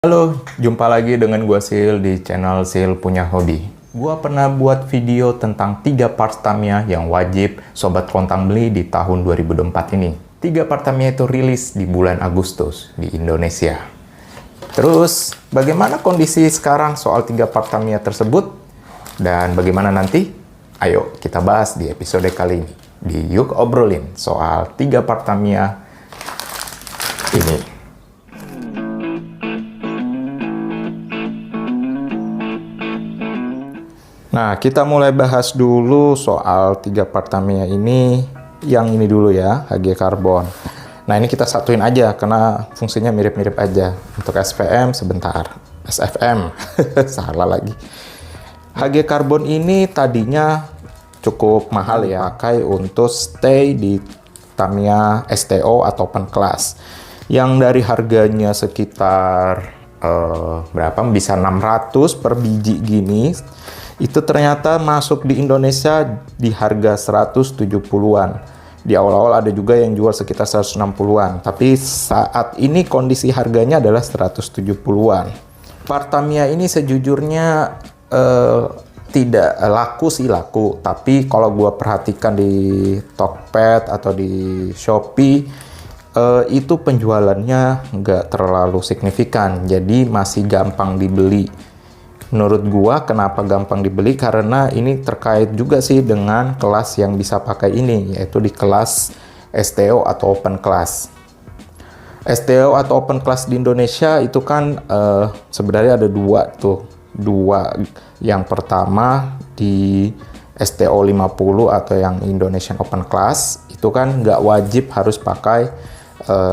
Halo, jumpa lagi dengan gua Sil di channel Sil Punya Hobi. Gua pernah buat video tentang 3 parts Tamiya yang wajib Sobat Kelontang beli di tahun 2024 ini. 3 part Tamiya itu rilis di bulan Agustus di Indonesia. Terus, bagaimana kondisi sekarang soal 3 part Tamiya tersebut? Dan bagaimana nanti? Ayo kita bahas di episode kali ini. Di Yuk Obrolin soal 3 part Tamiya ini. Nah, kita mulai bahas dulu soal 3 part Tamiya ini. Yang ini dulu ya, HG Karbon. Nah, ini kita satuin aja karena fungsinya mirip-mirip aja. Untuk SPM sebentar. SFM. Salah lagi. HG Karbon ini tadinya cukup mahal ya, pakai untuk stay di Tamiya STO atau open class. Yang dari harganya sekitar berapa? Bisa 600 per biji gini. Itu ternyata masuk di Indonesia di harga 170-an. Di awal-awal ada juga yang jual sekitar 160-an. Tapi saat ini kondisi harganya adalah 170-an. Part Tamiya ini sejujurnya tidak laku sih laku. Tapi kalau gua perhatikan di Tokped atau di Shopee, itu penjualannya nggak terlalu signifikan. Jadi masih gampang dibeli. Menurut gua kenapa gampang dibeli karena ini terkait juga sih dengan kelas yang bisa pakai ini, yaitu di kelas STO atau open class. STO atau open class di Indonesia itu kan sebenarnya ada dua tuh. Yang pertama di STO 50 atau yang Indonesian Open Class itu kan nggak wajib harus pakai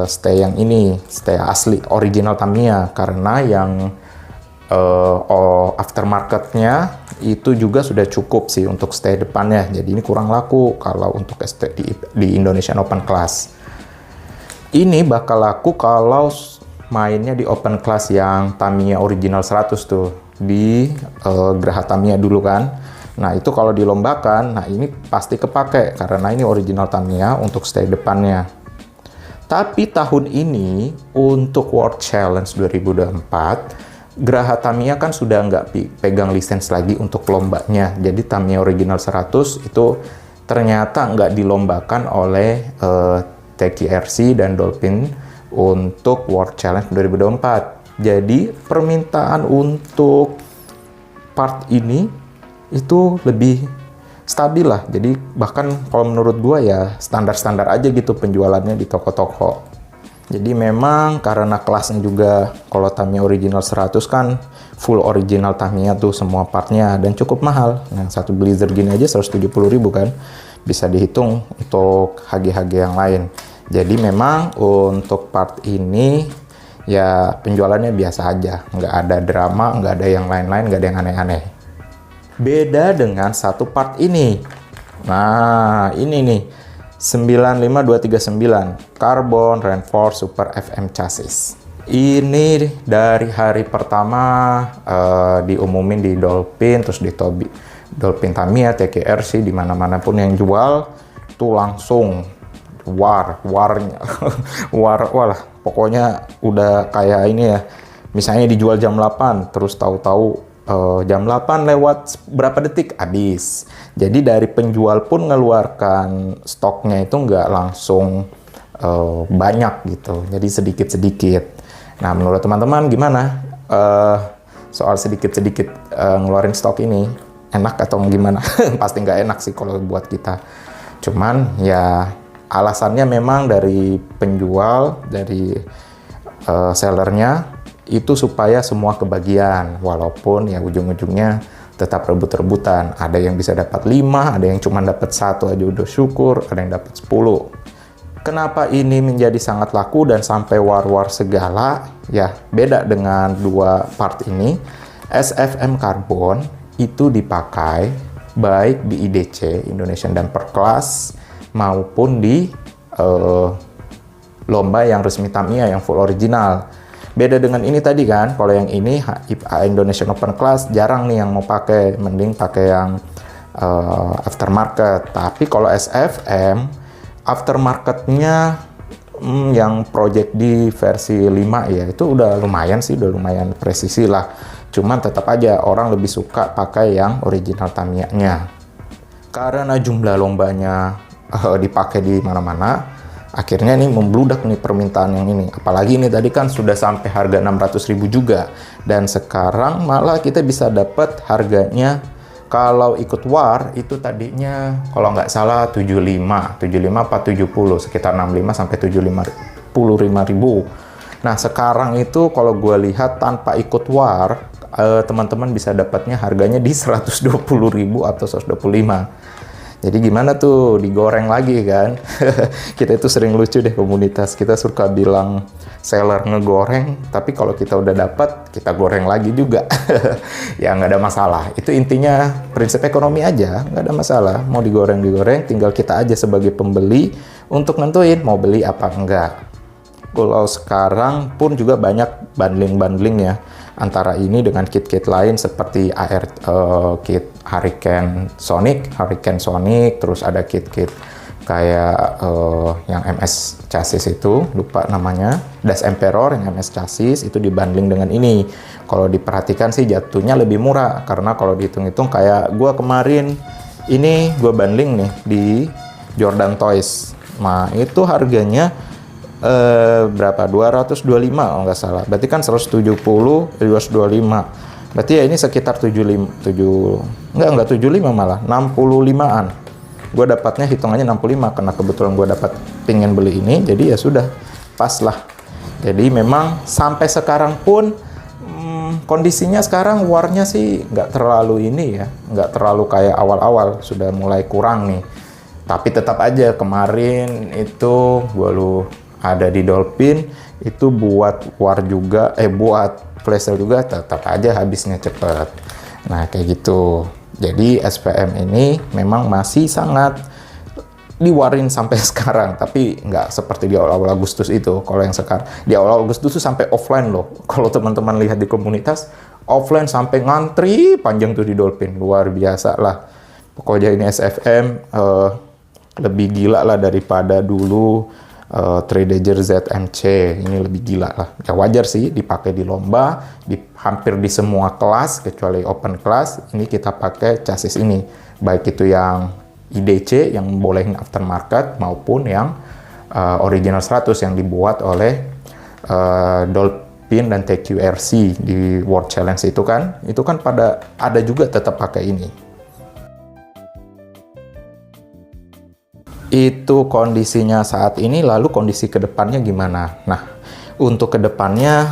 stay yang ini, stay asli original Tamiya, karena yang aftermarketnya itu juga sudah cukup sih untuk stay depannya. Jadi ini kurang laku kalau untuk stay di Indonesian Open Class. Ini bakal laku kalau mainnya di open class yang Tamiya original 100 tuh di Geraha Tamiya dulu kan. Nah itu kalau dilombakan, nah ini pasti kepake karena ini original Tamiya untuk stay depannya. Tapi tahun ini untuk World Challenge 2024 Geraha Tamiya kan sudah nggak pegang lisensi lagi untuk lombanya. Jadi Tamiya original 100 itu ternyata nggak dilombakan oleh TQRC dan Dolphin untuk World Challenge 2024. Jadi permintaan untuk part ini itu lebih stabil lah. Jadi bahkan kalau menurut gua ya standar-standar aja gitu penjualannya di toko-toko. Jadi memang karena kelasnya juga kalau Tamiya original 100 kan full original Tamiya tuh semua partnya dan cukup mahal. Nah, satu Blizzard gini aja 170.000 kan. Bisa dihitung untuk HG-HG yang lain. Jadi memang untuk part ini ya penjualannya biasa aja. Nggak ada drama, nggak ada yang lain-lain, nggak ada yang aneh-aneh. Beda dengan satu part ini. Nah, ini nih. 95239 Carbon Reinforced Super FM Chassis. Ini dari hari pertama diumumin di Dolphin, terus di Dolphin Tamiya, TQRC, di mana-mana pun yang jual tuh langsung warnya walah pokoknya udah kayak ini ya. Misalnya dijual jam 8, terus tahu-tahu jam 8 lewat berapa detik habis. Jadi dari penjual pun ngeluarkan stoknya itu nggak langsung banyak gitu. Jadi sedikit-sedikit. Nah menurut teman-teman gimana soal sedikit-sedikit ngeluarin stok ini? Enak atau gimana? Pasti nggak enak sih kalau buat kita. Cuman ya alasannya memang dari penjual, dari sellernya itu supaya semua kebagian, walaupun ya ujung-ujungnya tetap rebut-rebutan. Ada yang bisa dapat 5, ada yang cuma dapat 1 aja udah syukur, ada yang dapat 10. Kenapa ini menjadi sangat laku dan sampai war-war segala? Ya, beda dengan dua part ini. SFM Carbon itu dipakai baik di IDC, Indonesian Damper Class, maupun di lomba yang resmi Tamiya yang full original. Beda dengan ini tadi kan, kalau yang ini Indonesian Open Class jarang nih yang mau pakai, mending pakai yang aftermarket. Tapi kalau SFM aftermarketnya yang project di versi 5 ya, itu udah lumayan sih, udah lumayan presisi lah. Cuman tetap aja orang lebih suka pakai yang original Tamiya-nya. Karena jumlah lombanya dipakai di mana-mana, akhirnya nih membludak nih permintaan yang ini. Apalagi ini tadi kan sudah sampai harga 600.000 juga. Dan sekarang malah kita bisa dapat harganya kalau ikut war itu tadinya kalau nggak salah 75 apa 70, sekitar 65 sampai 75.000. Nah, sekarang itu kalau gue lihat tanpa ikut war, teman-teman bisa dapatnya harganya di 120.000 atau 125. Jadi gimana tuh, digoreng lagi kan? Kita itu sering lucu deh komunitas, kita suka bilang seller ngegoreng, tapi kalau kita udah dapat, kita goreng lagi juga. Ya nggak ada masalah, itu intinya prinsip ekonomi aja, nggak ada masalah. Mau digoreng, tinggal kita aja sebagai pembeli untuk nentuin mau beli apa enggak. Kalau sekarang pun juga banyak bundling ya, antara ini dengan kit-kit lain seperti kit Hurricane Sonic, terus ada kit-kit kayak yang MS chassis itu, lupa namanya, Das Emperor yang MS chassis itu dibundling dengan ini. Kalau diperhatikan sih jatuhnya lebih murah, karena kalau dihitung-hitung kayak gua kemarin ini gua bundling nih di Jordan Toys. Nah, itu harganya berapa? 225 kalau nggak salah. Berarti kan 170, 225. Berarti ya ini sekitar 75 malah, 65-an. Gue dapatnya hitungannya 65 karena kebetulan gue dapat pengen beli ini, jadi ya sudah pas lah. Jadi memang sampai sekarang pun kondisinya sekarang warnya sih nggak terlalu ini ya, nggak terlalu kayak awal-awal, sudah mulai kurang nih. Tapi tetap aja kemarin itu gue ada di Dolphin itu buat war juga, buat flash sale juga tetap aja habisnya cepet. Nah kayak gitu. Jadi SPM ini memang masih sangat diwarin sampai sekarang, tapi nggak seperti di awal-awal Agustus itu. Kalau yang sekarang di awal Agustus itu sampai offline loh. Kalau teman-teman lihat di komunitas, offline sampai ngantri panjang tuh di Dolphin, luar biasa lah. Pokoknya ini SFM lebih gila lah daripada dulu. Tradeger ZMC ini lebih gila lah. Ya wajar sih dipakai di lomba, hampir di semua kelas kecuali open class. Ini kita pakai chassis ini, baik itu yang IDC yang bolehin aftermarket maupun yang original 100 yang dibuat oleh Dolphin dan TQRC di World Challenge itu kan pada ada juga tetap pakai ini. Itu kondisinya saat ini, lalu kondisi kedepannya gimana? Nah, untuk kedepannya,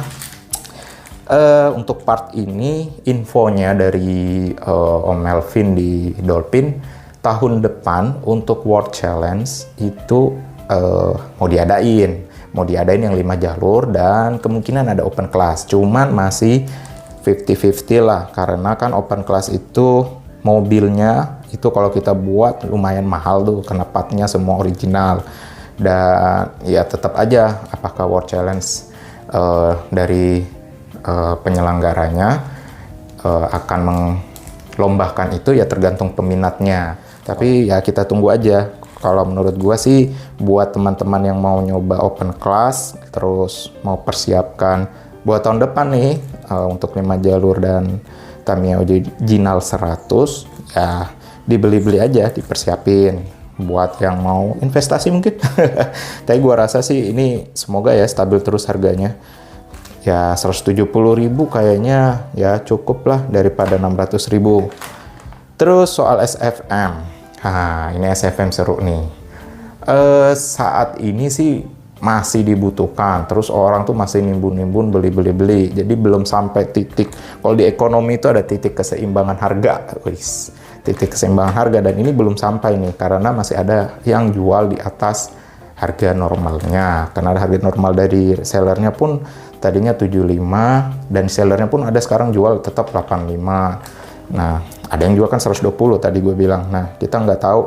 untuk part ini, infonya dari Om Melvin di Dolphin, tahun depan untuk World Challenge itu mau diadain yang 5 jalur dan kemungkinan ada open class. Cuman masih 50-50 lah, karena kan open class itu mobilnya itu kalau kita buat lumayan mahal tuh, karena partnya semua original. Dan ya tetap aja apakah World Challenge dari penyelenggaranya akan melombakan itu ya tergantung peminatnya. Tapi ya kita tunggu aja. Kalau menurut gua sih buat teman-teman yang mau nyoba open class terus mau persiapkan buat tahun depan nih untuk 5 jalur dan Tamiya original 100 ya dibeli-beli aja, dipersiapin buat yang mau investasi mungkin. Tapi gua rasa sih ini semoga ya stabil terus harganya. Ya 170.000 kayaknya ya cukup lah daripada 600.000. Terus soal SFM. Nah, ini SFM seru nih. Saat ini sih masih dibutuhkan. Terus orang tuh masih nimbun-nimbun beli. Jadi belum sampai titik. Kalau di ekonomi itu ada titik keseimbangan harga. Titik keseimbangan harga dan ini belum sampai nih karena masih ada yang jual di atas harga normalnya. Karena harga normal dari sellernya pun tadinya 75 dan sellernya pun ada sekarang jual tetap 85. Nah, ada yang jual kan 120 tadi gue bilang. Nah, kita nggak tahu.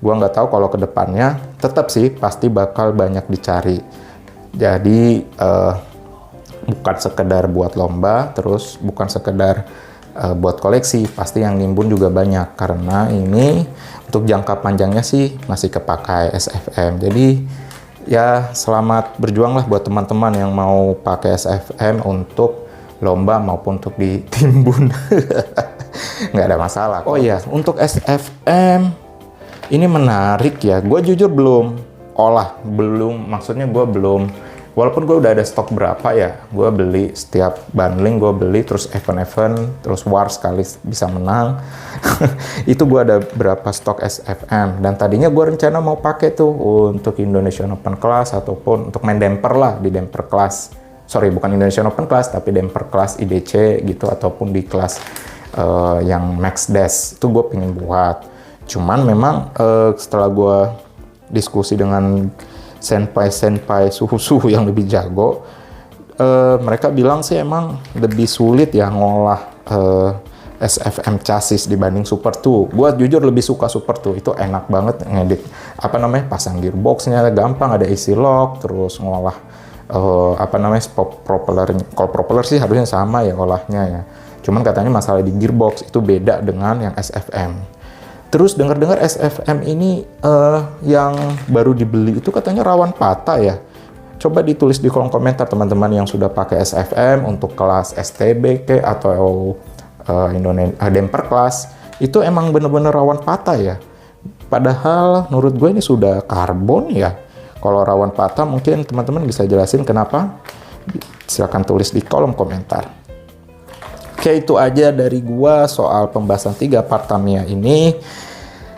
Gue nggak tahu kalau kedepannya tetap sih pasti bakal banyak dicari. Jadi bukan sekedar buat lomba, terus bukan sekedar buat koleksi, pasti yang nimbun juga banyak karena ini untuk jangka panjangnya sih masih kepakai SFM. Jadi Ya, selamat berjuang lah buat teman-teman yang mau pakai SFM untuk lomba maupun untuk ditimbun. Nggak ada masalah. Oh iya, untuk SFM ini menarik ya. Gue jujur maksudnya gue belum, walaupun gue udah ada stok berapa ya, gue beli setiap bundling, gue beli terus event-event, terus war sekali bisa menang. Itu gue ada berapa stok SFM, dan tadinya gue rencana mau pakai tuh untuk Indonesian Open Class ataupun untuk main damper lah di damper class. Sorry, bukan Indonesian Open Class, tapi damper class IDC gitu, ataupun di kelas yang Max Dash. Itu gue pengen buat. Cuman memang setelah gue diskusi dengan senpai suhu-suhu yang lebih jago, mereka bilang sih emang lebih sulit ya ngolah SFM chassis dibanding Super 2. Gue jujur lebih suka Super 2, itu enak banget ngedit. Pasang gearboxnya gampang, ada easy lock, terus ngolah propeller. Kalau propeller sih harusnya sama ya ngolahnya ya. Cuman katanya masalah di gearbox itu beda dengan yang SFM. Terus dengar-dengar SFM ini yang baru dibeli itu katanya rawan patah ya. Coba ditulis di kolom komentar teman-teman yang sudah pakai SFM untuk kelas STB atau damper class. Itu emang bener-bener rawan patah ya. Padahal menurut gue ini sudah karbon ya. Kalau rawan patah mungkin teman-teman bisa jelasin kenapa. Silahkan tulis di kolom komentar. Oke, itu aja dari gua soal pembahasan 3 part Tamiya ini.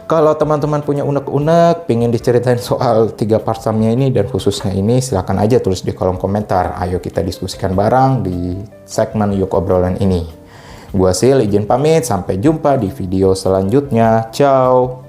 Kalau teman-teman punya unek-unek, pengen diceritain soal 3 part Tamiya ini dan khususnya ini, silakan aja tulis di kolom komentar. Ayo kita diskusikan bareng di segmen Yuk Obrolan ini. Gua Sil, izin pamit, sampai jumpa di video selanjutnya. Ciao!